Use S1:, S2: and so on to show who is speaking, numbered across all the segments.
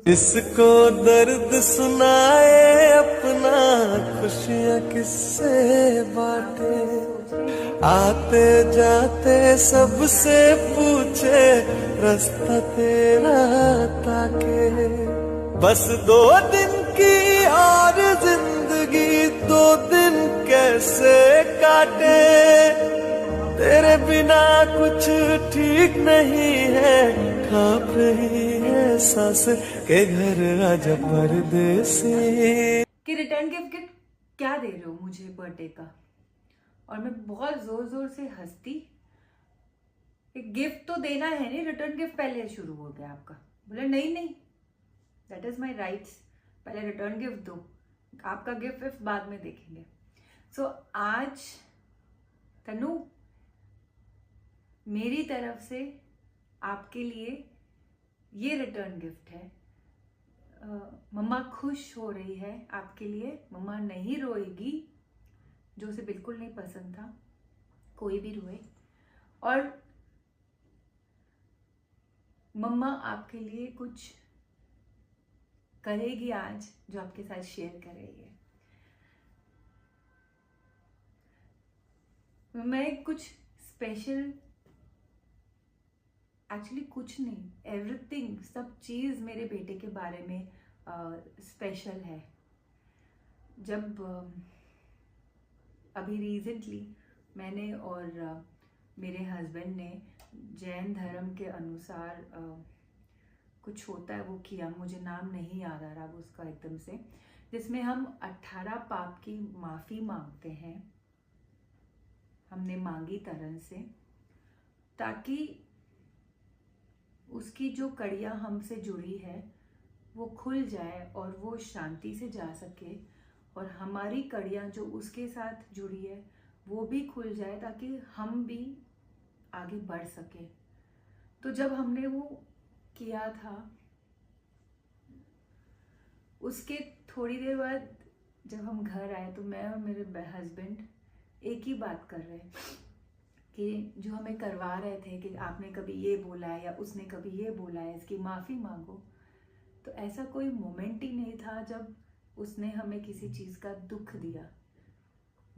S1: इसको दर्द सुनाए अपना, खुशियाँ किससे बांटे, आते जाते सबसे पूछे रास्ता तेरा ताके। बस 2 दिन की और जिंदगी 2 दिन कैसे काटे, तेरे बिना कुछ ठीक नहीं है, कांप रही है सांस के घर आजा परदेसी।
S2: कि रिटर्न गिफ्ट क्या दे रहे हो मुझे बर्थडे का, और मैं बहुत जोर जोर से हंसती। एक गिफ्ट तो देना है नहीं, रिटर्न गिफ्ट पहले शुरू हो गया आपका। बोले नहीं नहीं, दैट इज माई राइट्स, पहले रिटर्न गिफ्ट दो, आपका गिफ्ट बाद में देखेंगे। सो आज तनु, मेरी तरफ से आपके लिए ये रिटर्न गिफ्ट है। मम्मा खुश हो रही है आपके लिए, मम्मा नहीं रोएगी, जो उसे बिल्कुल नहीं पसंद था कोई भी रोए, और मम्मा आपके लिए कुछ करेगी आज जो आपके साथ शेयर कर रही है। मैं कुछ स्पेशल, एक्चुअली कुछ नहीं, एवरीथिंग, सब चीज़ मेरे बेटे के बारे में स्पेशल है। जब अभी रिसेंटली मैंने और मेरे हस्बैंड ने जैन धर्म के अनुसार कुछ होता है वो किया, मुझे नाम नहीं याद आ रहा उसका एकदम से, जिसमें हम 18 पाप की माफ़ी मांगते हैं। हमने मांगी तरन से, ताकि उसकी जो कड़ियाँ हमसे जुड़ी है वो खुल जाए और वो शांति से जा सके, और हमारी कड़ियाँ जो उसके साथ जुड़ी है वो भी खुल जाए, ताकि हम भी आगे बढ़ सके। तो जब हमने वो किया था, उसके थोड़ी देर बाद जब हम घर आए तो मैं और मेरे हस्बैंड एक ही बात कर रहे कि जो हमें करवा रहे थे कि आपने कभी ये बोला है या उसने कभी ये बोला है, इसकी माफ़ी मांगो। तो ऐसा कोई मोमेंट ही नहीं था जब उसने हमें किसी चीज़ का दुख दिया।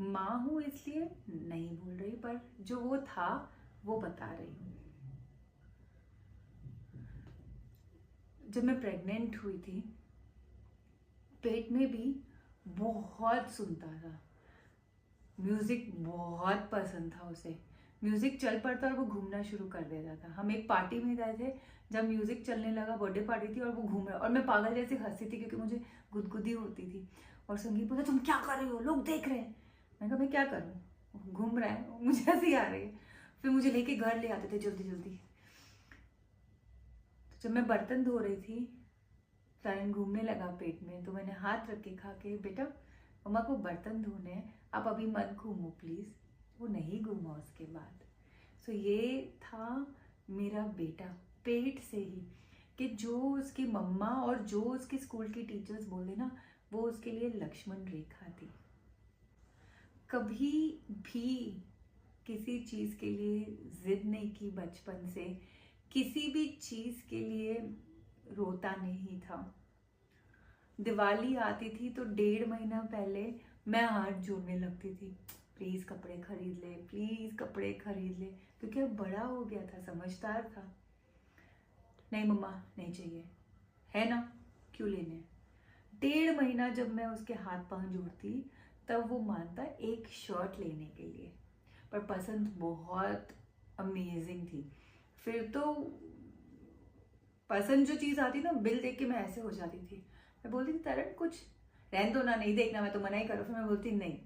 S2: माँ हूँ इसलिए नहीं बोल रही, पर जो वो था वो बता रही हूँ। जब मैं प्रेग्नेंट हुई थी, पेट में भी बहुत सुनता था, म्यूजिक बहुत पसंद था उसे। म्यूजिक चल पड़ता और वो घूमना शुरू कर देता था। हम एक पार्टी में गए थे, जब म्यूजिक चलने लगा, बर्थडे पार्टी थी और वो घूम रहा, और मैं पागल जैसे हंसती थी क्योंकि मुझे गुदगुदी होती थी। और संगीत बोला तुम क्या कर रही हो, लोग देख रहे हैं। मैं कहा मैं क्या करूँ, घूम रहा है, मुझे हंसी आ रही है। फिर मुझे लेके घर ले आते थे जल्दी जल्दी। तो जब मैं बर्तन धो रही थी, सायन घूमने लगा पेट में, तो मैंने हाथ रख के कहा कि बेटा मम्मा को बर्तन धोने हैं, आप अभी मत घूमो प्लीज़। वो नहीं घूमा उसके बाद। सो ये था मेरा बेटा पेट से ही, कि जो उसकी मम्मा और जो उसके स्कूल की टीचर्स बोले ना, वो उसके लिए लक्ष्मण रेखा थी। कभी भी किसी चीज़ के लिए जिद नहीं की बचपन से, किसी भी चीज़ के लिए रोता नहीं था। दिवाली आती थी तो 1.5 महीना पहले मैं हाथ जोड़ने लगती थी, प्लीज़ कपड़े खरीद ले, प्लीज़ कपड़े खरीद ले, क्योंकि अब बड़ा हो गया था, समझदार था। नहीं मम्मा नहीं चाहिए, है ना, क्यों लेने। 1.5 महीना जब मैं उसके हाथ पांव जोड़ती, तब वो मानता एक शर्ट लेने के लिए, पर पसंद बहुत अमेजिंग थी। फिर तो पसंद जो चीज़ आती ना, बिल देख के मैं ऐसे हो जाती थी। मैं बोलती थी तरन कुछ रहन दो ना, नहीं देखना, मैं तो मना ही करूँ। फिर मैं बोलती नहीं,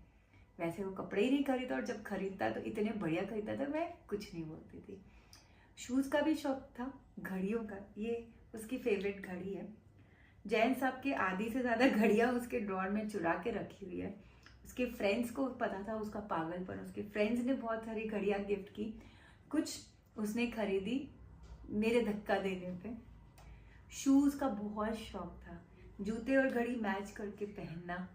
S2: वैसे वो कपड़े ही नहीं खरीदता, और जब खरीदता तो इतने बढ़िया खरीदता था, मैं कुछ नहीं बोलती थी। शूज़ का भी शौक था, घड़ियों का, ये उसकी फेवरेट घड़ी है। जैन साहब के आधी से ज़्यादा घड़ियाँ उसके ड्रॉर में चुरा के रखी हुई है। उसके फ्रेंड्स को पता था उसका पागलपन, उसके फ्रेंड्स ने बहुत सारी घड़ियाँ गिफ्ट की, कुछ उसने खरीदी मेरे धक्का देने पे। शूज़ का बहुत शौक था, जूते और घड़ी मैच करके पहनना।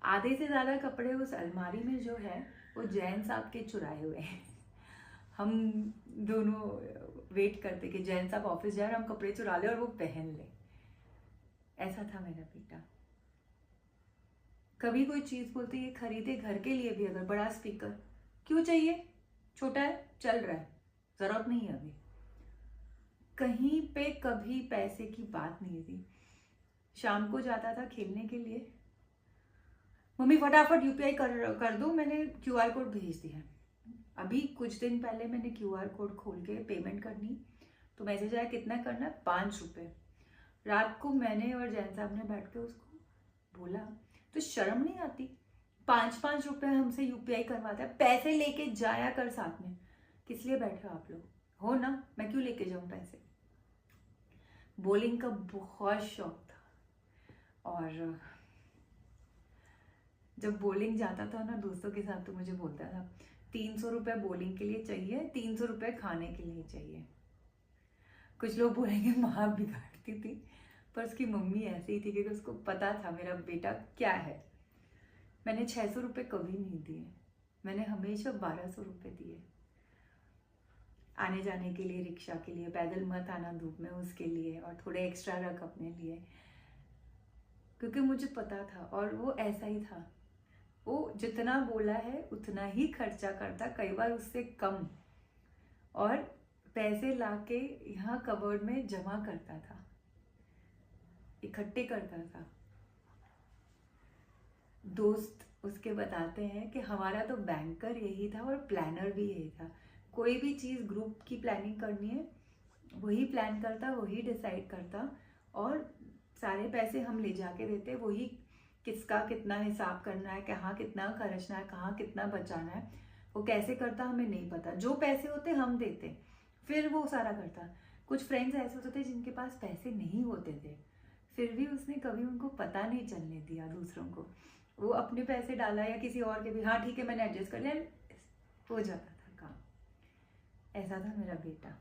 S2: आधे से ज़्यादा कपड़े उस अलमारी में जो है वो जैन साहब के चुराए हुए हैं। हम दोनों वेट करते कि जैन साहब ऑफिस जाए, हम कपड़े चुरा ले और वो पहन ले। ऐसा था मेरा बेटा। कभी कोई चीज बोलते ये खरीदे, घर के लिए भी, अगर बड़ा स्पीकर क्यों चाहिए, छोटा है, चल रहा है, जरूरत नहीं है अभी। कहीं पे कभी पैसे की बात नहीं थी। शाम को जाता था खेलने के लिए, मम्मी फटाफट यूपीआई कर दो, मैंने क्यूआर कोड भेज दिया। अभी कुछ दिन पहले मैंने क्यूआर कोड खोल के पेमेंट करनी, तो मैसेज आया कितना करना है, 5 रुपये। रात को मैंने और जैन साहब ने बैठ के उसको बोला, तो शर्म नहीं आती, 5-5 रुपये हमसे यूपीआई करवाता है, पैसे लेके जाया कर साथ में, किस लिए बैठे हो आप लोग, हो ना, मैं क्यों लेके जाऊं पैसे। बॉलिंग का बहुत शौक था, और जब बॉलिंग जाता था ना दोस्तों के साथ, तो मुझे बोलता था 300 रुपये बॉलिंग के लिए चाहिए, 300 रुपये खाने के लिए चाहिए। कुछ लोग बोलेंगे माँ बिगाड़ती थी, पर उसकी मम्मी ऐसी ही थी, क्योंकि उसको पता था मेरा बेटा क्या है। मैंने 600 रुपये कभी नहीं दिए, मैंने हमेशा 1200 रुपये दिए, आने जाने के लिए, रिक्शा के लिए, पैदल मत आना धूप में उसके लिए, और थोड़े एक्स्ट्रा रख अपने लिए, क्योंकि मुझे पता था। और वो ऐसा ही था, वो जितना बोला है उतना ही खर्चा करता, कई बार उससे कम, और पैसे लाके यहाँ कबर्ड में जमा करता था, इकट्ठे करता था। दोस्त उसके बताते हैं कि हमारा तो बैंकर यही था और प्लानर भी यही था। कोई भी चीज़ ग्रुप की प्लानिंग करनी है, वही प्लान करता, वही डिसाइड करता, और सारे पैसे हम ले जाके देते, वही किसका कितना हिसाब करना है, कहाँ कितना खर्चना है, कहाँ कितना बचाना है, वो कैसे करता हमें नहीं पता। जो पैसे होते हम देते, फिर वो सारा करता। कुछ फ्रेंड्स ऐसे होते थे जिनके पास पैसे नहीं होते थे, फिर भी उसने कभी उनको पता नहीं चलने दिया दूसरों को, वो अपने पैसे डाला या किसी और के भी, हाँ ठीक है मैंने एडजस्ट कर लिया, हो जाता था काम। ऐसा था मेरा बेटा।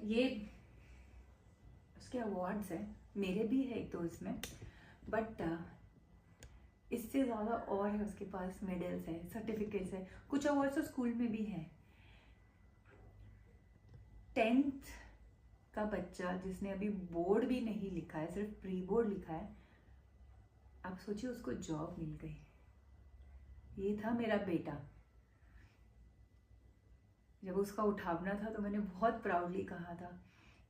S2: ये उसके अवार्ड्स हैं, मेरे भी है एक तो इसमें, बट इससे ज़्यादा और है उसके पास, मेडल्स है, सर्टिफिकेट्स है, कुछ अवार्ड्स तो स्कूल में भी है। 10th का बच्चा जिसने अभी बोर्ड भी नहीं लिखा है, सिर्फ प्री बोर्ड लिखा है, आप सोचिए उसको जॉब मिल गई। ये था मेरा बेटा। जब उसका उठावना था तो मैंने बहुत प्राउडली कहा था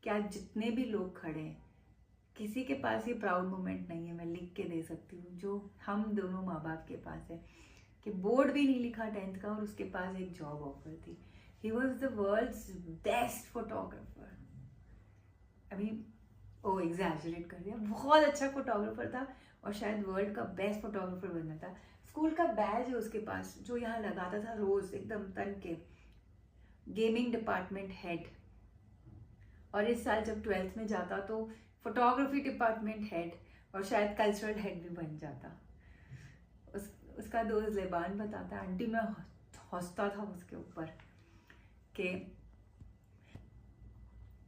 S2: कि आज जितने भी लोग खड़े हैं, किसी के पास ये प्राउड मोमेंट नहीं है, मैं लिख के दे सकती हूँ, जो हम दोनों माँ बाप के पास है, कि बोर्ड भी नहीं लिखा 10th का और उसके पास एक जॉब ऑफर थी। He was the world's best photographer. अभी ओ एग्जैजरेट कर दिया, बहुत अच्छा फोटोग्राफर था, और शायद वर्ल्ड का बेस्ट फोटोग्राफर बनना था। स्कूल का बैज है उसके पास, जो यहाँ लगाता था रोज एकदम तन के, गेमिंग डिपार्टमेंट हेड। और इस साल जब 12th में जाता तो फोटोग्राफी डिपार्टमेंट हेड, और शायद कल्चरल हेड भी बन जाता। उसका दोस्त लेबान बताता, आंटी मैं हंसता था उसके ऊपर, कि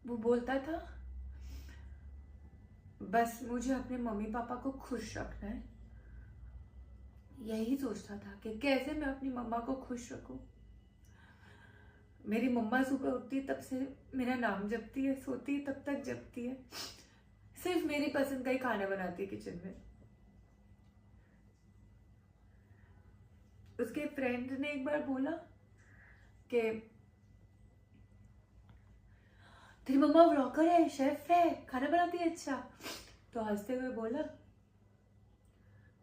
S2: वो बोलता था बस मुझे अपने मम्मी पापा को खुश रखना है। यही सोचता था कि कैसे मैं अपनी मम्मा को खुश रखूं। मेरी मम्मा सुबह उठती है तब से मेरा नाम जपती है, सोती है तब तक जपती है, सिर्फ मेरी पसंद का ही खाना बनाती है किचन में। उसके फ्रेंड ने एक बार बोला कि तेरी मम्मा ब्लॉगर है, शेफ है, खाना बनाती है अच्छा, तो हंसते हुए बोला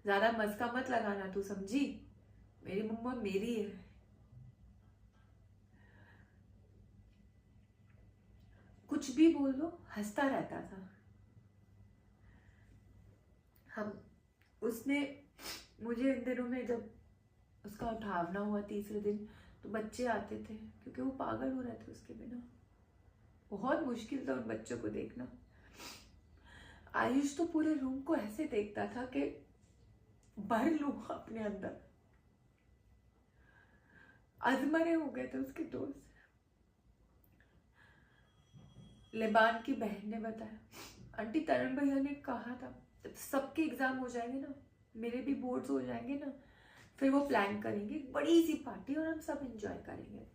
S2: ज्यादा मस्का मत लगाना, तू समझी, मेरी मम्मा मेरी है। कुछ भी बोल दो हंसता रहता था। उसने मुझे इन दिनों में, जब उसका उठावना हुआ 3रे दिन, तो बच्चे आते थे, क्योंकि वो पागल हो रहे थे उसके बिना। बहुत मुश्किल था उन बच्चों को देखना। आयुष तो पूरे रूम को ऐसे देखता था कि भर लूं अपने अंदर। अधमरे हो गए थे उसके दोस्त। लेबान की बहन ने बताया, आंटी तरण भैया ने कहा था सबके एग्जाम हो जाएंगे ना, मेरे भी बोर्ड्स हो जाएंगे ना, फिर वो प्लान करेंगे बड़ी सी पार्टी और हम सब एंजॉय करेंगे।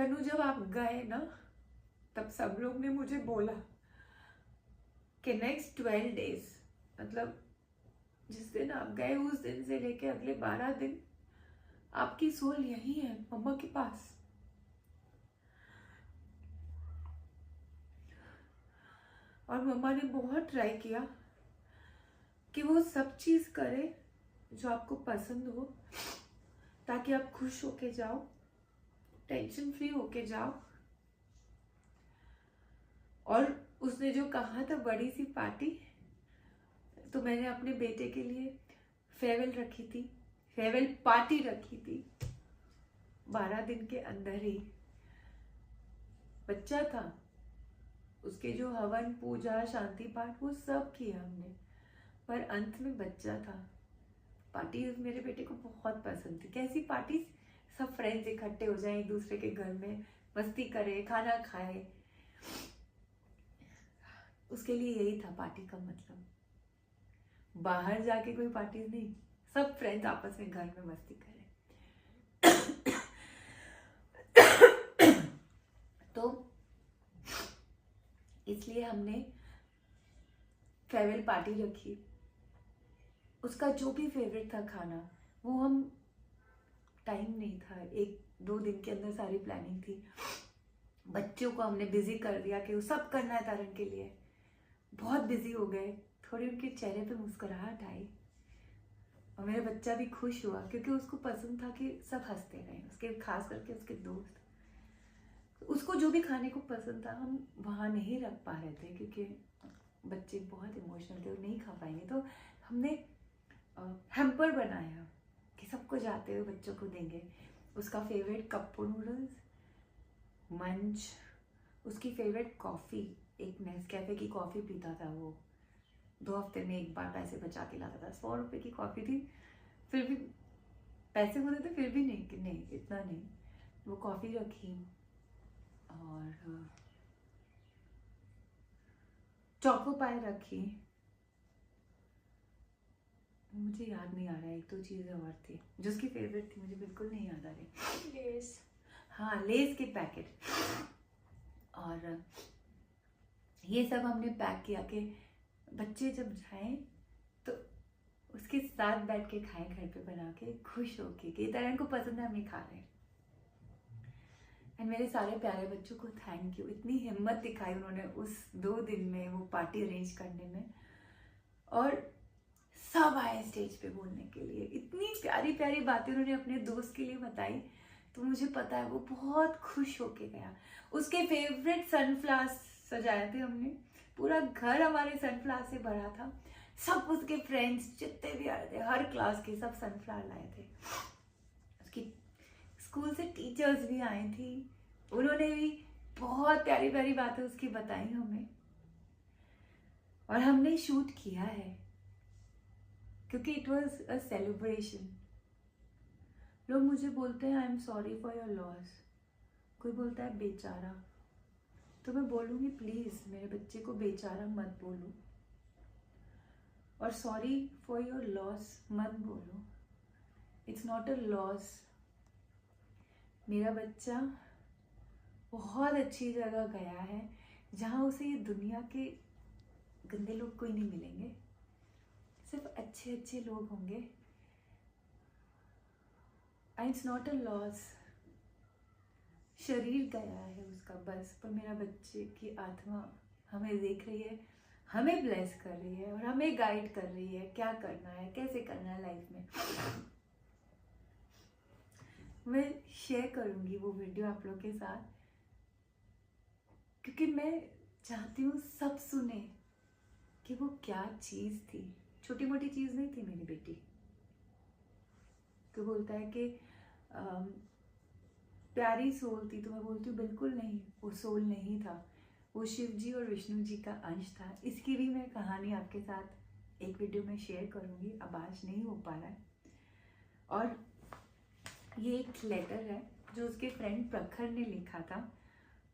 S2: तनु जब आप गए ना, तब सब लोग ने मुझे बोला कि नेक्स्ट 12 डेज, मतलब जिस दिन आप गए उस दिन से लेके अगले 12 दिन आपकी सोल यही है मम्मा के पास। और मम्मा ने बहुत ट्राई किया कि वो सब चीज करे जो आपको पसंद हो, ताकि आप खुश होके जाओ, टेंशन फ्री होके जाओ। और उसने जो कहा था बड़ी सी पार्टी, तो मैंने अपने बेटे के लिए फेयरवेल रखी थी, फेयरवेल पार्टी रखी थी। 12 दिन के अंदर ही बच्चा था, उसके जो हवन पूजा शांति पाठ वो सब किया हमने, पर अंत में बच्चा था। पार्टी मेरे बेटे को बहुत पसंद थी। कैसी पार्टी? सब फ्रेंड्स इकट्ठे हो जाएं एक दूसरे के घर में, मस्ती करें, खाना खाए, उसके लिए यही था पार्टी का मतलब। बाहर जाके कोई पार्टी नहीं, सब फ्रेंड्स आपस में घर में मस्ती करें। तो इसलिए हमने फेयरवेल पार्टी रखी। उसका जो भी फेवरेट था खाना, वो हम, टाइम नहीं था, 1-2 दिन के अंदर सारी प्लानिंग थी। बच्चों को हमने बिजी कर दिया कि वो सब करना है तारण के लिए, बहुत बिजी हो गए। थोड़ी उनके चेहरे पे मुस्कुराहट आई और मेरा बच्चा भी खुश हुआ, क्योंकि उसको पसंद था कि सब हंसते रहें, उसके खास करके उसके दोस्त। उसको जो भी खाने को पसंद था हम वहाँ नहीं रख पा रहे थे, क्योंकि बच्चे बहुत इमोशनल थे, वो नहीं खा पाएंगे। तो हमने हैम्पर बनाया कि सबको जाते हुए बच्चों को देंगे। उसका फेवरेट कप्पो नूडल्स, मंच, उसकी फेवरेट कॉफ़ी, एक नेस्कैफे की कॉफ़ी पीता था वो, 2 हफ्ते में एक बार पैसे बचा के लाता था। 100 रुपये की कॉफ़ी थी, फिर भी पैसे होते थे, फिर भी नहीं कि नहीं इतना नहीं। वो कॉफ़ी रखी और चोको पाई रखी। मुझे याद नहीं आ रहा है, 1-2 चीज़ें और थी जो उसकी फेवरेट थी, मुझे बिल्कुल नहीं याद आ रही।
S3: लेस,
S2: हाँ, लेस के पैकेट। और ये सब हमने पैक किया कि बच्चे जब जाएं तो उसके साथ बैठ के खाएं, घर पे बना के, खुश होके कि तरह को पसंद है, हम ये खा रहे हैं। एंड मेरे सारे प्यारे बच्चों को थैंक यू, इतनी हिम्मत दिखाई उन्होंने उस 2 दिन में वो पार्टी अरेंज करने में। और सब आए स्टेज पे बोलने के लिए, इतनी प्यारी प्यारी बातें उन्होंने अपने दोस्त के लिए बताई। तो मुझे पता है वो बहुत खुश होके गया। उसके फेवरेट सनफ्लावर्स सजाए थे हमने, पूरा घर हमारे सनफ्लावर से भरा था। सब उसके फ्रेंड्स जितने भी आए थे, हर क्लास के सब सनफ्लावर लाए थे। उसकी स्कूल से टीचर्स भी आई थी, उन्होंने भी बहुत प्यारी प्यारी बातें उसकी बताई हमें। और हमने शूट किया है क्योंकि इट वॉज अ सेलिब्रेशन। लोग मुझे बोलते हैं I am sorry for your loss, कोई बोलता है बेचारा, तो मैं बोलूँगी प्लीज़ मेरे बच्चे को बेचारा मत बोलो, और सॉरी फॉर योर लॉस मत बोलो। It's not a loss. मेरा बच्चा बहुत अच्छी जगह गया है जहाँ उसे ये दुनिया के गंदे लोग कोई नहीं मिलेंगे, सिर्फ अच्छे अच्छे लोग होंगे। And it's not a loss. शरीर गया है उसका बस, पर मेरा बच्चे की आत्मा हमें देख रही है, हमें ब्लेस कर रही है और हमें गाइड कर रही है क्या करना है, कैसे करना है लाइफ में। मैं शेयर करूंगी वो वीडियो आप लोग के साथ, क्योंकि मैं चाहती हूँ सब सुने कि वो क्या चीज़ थी। छोटी मोटी चीज़ नहीं थी मेरी बेटी। तो बोलता है कि प्यारी सोल थी, तो मैं बोलती हूँ बिल्कुल नहीं, वो सोल नहीं था, वो शिव जी और विष्णु जी का अंश था। इसकी भी मैं कहानी आपके साथ एक वीडियो में शेयर करूँगी, अब आज नहीं हो पा रहा है। और ये एक लेटर है जो उसके फ्रेंड प्रखर ने लिखा था।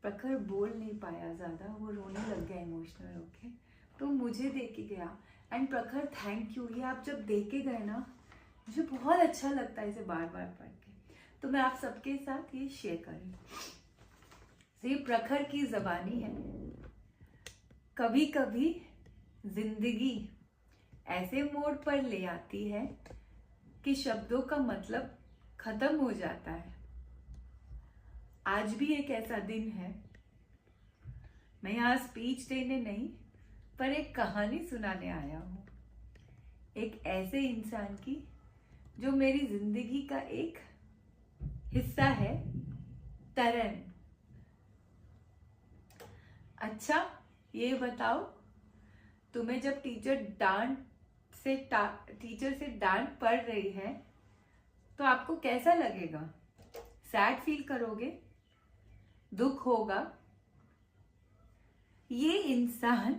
S2: प्रखर बोल नहीं पाया ज़्यादा, वो रोने लग गया इमोशनल होके, तो मुझे दे के गया। एंड प्रखर थैंक यू, ये आप जब दे के गए ना, मुझे बहुत अच्छा लगता है इसे बार बार पढ़ के, तो मैं आप सबके साथ ये शेयर करूँ। ये प्रखर की जबानी है। कभी कभी जिंदगी ऐसे मोड़ पर ले आती है कि शब्दों का मतलब खत्म हो जाता है। आज भी एक ऐसा दिन है। मैं यहाँ स्पीच देने नहीं, पर एक कहानी सुनाने आया हूँ, एक ऐसे इंसान की जो मेरी जिंदगी का एक हिस्सा है, तरन। अच्छा, ये बताओ, तुम्हें जब टीचर से डांट पड़ रही है तो आपको कैसा लगेगा? सैड फील करोगे? दुख होगा? ये इंसान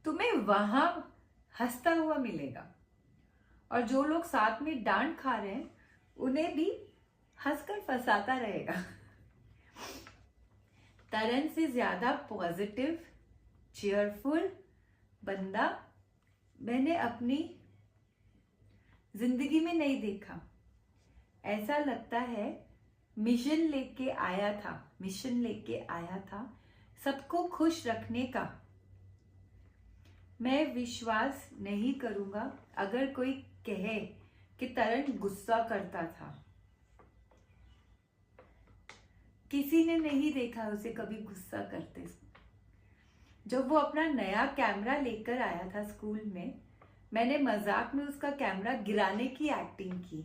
S2: तुम्हें वहां हंसता हुआ मिलेगा, और जो लोग साथ में डांट खा रहे हैं उन्हें भी हंसकर फंसाता रहेगा। तरन से ज्यादा पॉजिटिव, चीयरफुल बंदा मैंने अपनी जिंदगी में नहीं देखा। ऐसा लगता है मिशन लेके आया था सबको खुश रखने का। मैं विश्वास नहीं करूंगा अगर कोई कहे कि तरन गुस्सा करता था। किसी ने नहीं देखा उसे कभी गुस्सा करते। जब वो अपना नया कैमरा लेकर आया था स्कूल में, मैंने मजाक में उसका कैमरा गिराने की एक्टिंग की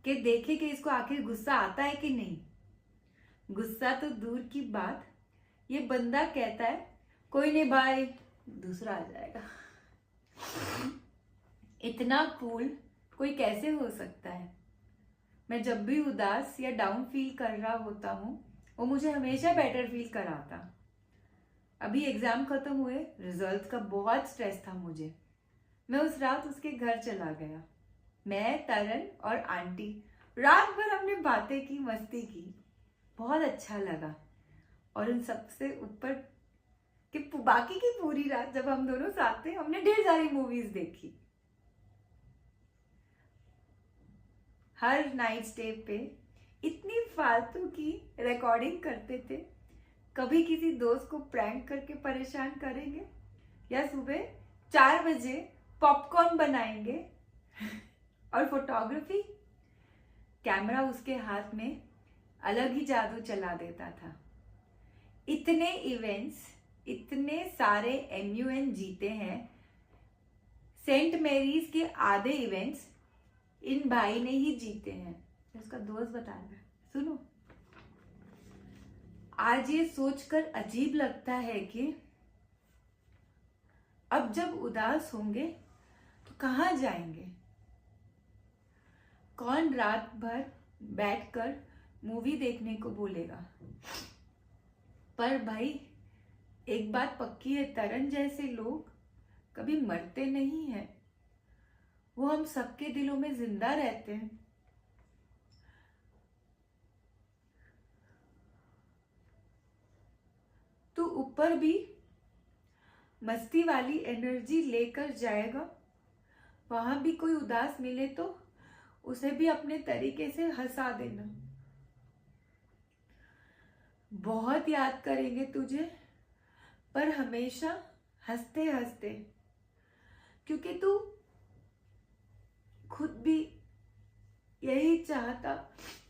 S2: कि देखे कि इसको आखिर गुस्सा आता है कि नहीं। गुस्सा तो दूर की बात, ये बंदा कहता है कोई नहीं भाई, दूसरा आ जाएगा। इतना कूल कोई कैसे हो सकता है? मैं जब भी उदास या डाउन फील कर रहा होता हूँ, वो मुझे हमेशा बेटर फील कराता। अभी एग्जाम खत्म हुए, रिजल्ट का बहुत स्ट्रेस था मुझे। मैं उस रात उसके घर चला गया। मैं, तरन और आंटी रात भर हमने बातें की, मस्ती की, बहुत अच्छा लगा। और उन सबसे ऊपर कि बाकी की पूरी रात जब हम दोनों साथ थे, हमने ढेर सारी मूवीज देखी। हर नाइट स्टे पे इतनी फालतू की रिकॉर्डिंग करते थे। कभी किसी दोस्त को प्रैंक करके परेशान करेंगे, या सुबह 4 बजे पॉपकॉर्न बनाएंगे। और फोटोग्राफी, कैमरा उसके हाथ में अलग ही जादू चला देता था। इतने इवेंट्स, इतने सारे MUN जीते हैं। सेंट मैरीज के आधे इवेंट्स इन भाई ने ही जीते हैं। उसका दोस्त बता रहा है, सुनो। आज ये सोचकर अजीब लगता है कि अब जब उदास होंगे तो कहाँ जाएंगे? कौन रात भर बैठकर मूवी देखने को बोलेगा? पर भाई एक बात पक्की है, तरन जैसे लोग कभी मरते नहीं हैं। वो हम सबके दिलों में जिंदा रहते हैं। तो ऊपर भी मस्ती वाली एनर्जी लेकर जाएगा। वहां भी कोई उदास मिले तो उसे भी अपने तरीके से हंसा देना। बहुत याद करेंगे तुझे, पर हमेशा हंसते हंसते, क्योंकि तू खुद भी यही चाहता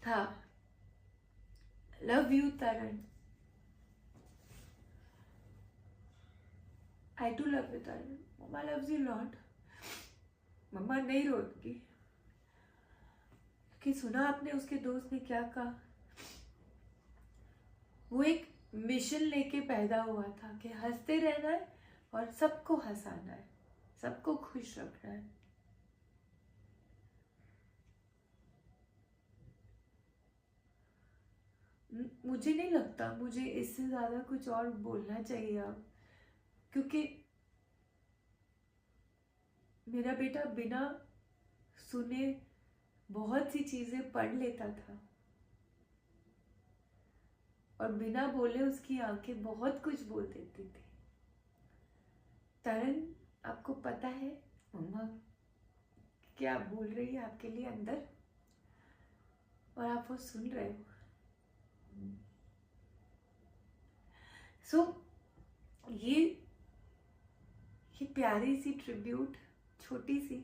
S2: था। Love you Taran. I too love you Taran. मम्मा loves you lot। मम्मा नहीं रोती कि सुना आपने उसके दोस्त ने क्या कहा? वो एक मिशन लेके पैदा हुआ था कि हंसते रहना है और सबको हंसाना है, सबको खुश रखना है। मुझे नहीं लगता मुझे इससे ज्यादा कुछ और बोलना चाहिए अब, क्योंकि मेरा बेटा बिना सुने बहुत सी चीजें पढ़ लेता था, और बिना बोले उसकी आंखें बहुत कुछ बोल देती थी। तरन, आपको पता है मम्मा क्या बोल रही है आपके लिए अंदर, और आप वो सुन रहे हो। सो ये प्यारी सी ट्रिब्यूट, छोटी सी,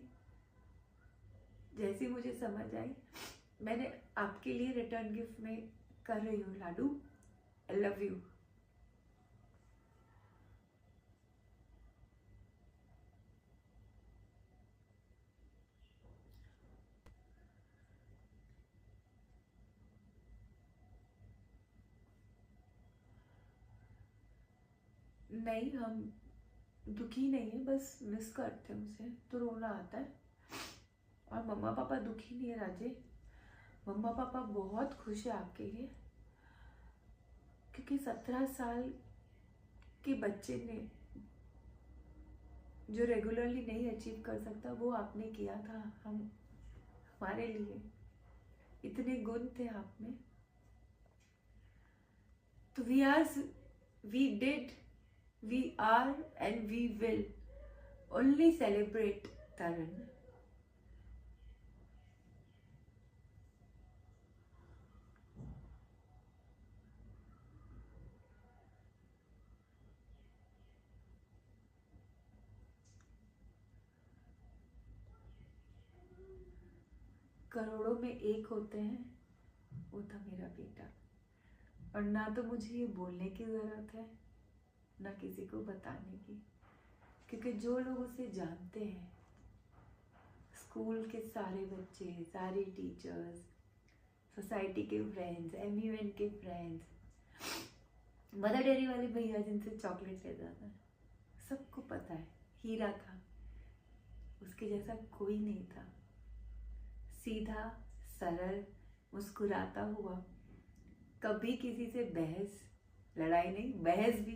S2: जैसी मुझे समझ आई मैंने आपके लिए रिटर्न गिफ्ट में कर रही हूँ लाडू। I love you. नहीं, हम दुखी नहीं है, बस मिस करते हैं उसे, तो रोना आता है। और मम्मा पापा दुखी नहीं है राजे, मम्मा पापा बहुत खुश है आपके लिए, क्योंकि 17 साल के बच्चे ने जो रेगुलरली नहीं अचीव कर सकता वो आपने किया था। हमारे लिए इतने गुण थे आप में। तो we are and we will only celebrate Taran. करोड़ों में एक होते हैं, वो था मेरा बेटा। और ना तो मुझे ये बोलने की ज़रूरत है, ना किसी को बताने की, क्योंकि जो लोग उसे जानते हैं, स्कूल के सारे बच्चे, सारे टीचर्स, सोसाइटी के फ्रेंड्स, MUN के फ्रेंड्स, मदर डेयरी वाले भैया जिनसे चॉकलेट लेता था, सबको पता है हीरा था, उसके जैसा कोई नहीं था। सीधा, सरल, मुस्कुराता हुआ, कभी किसी से बहस, लड़ाई नहीं, बहस भी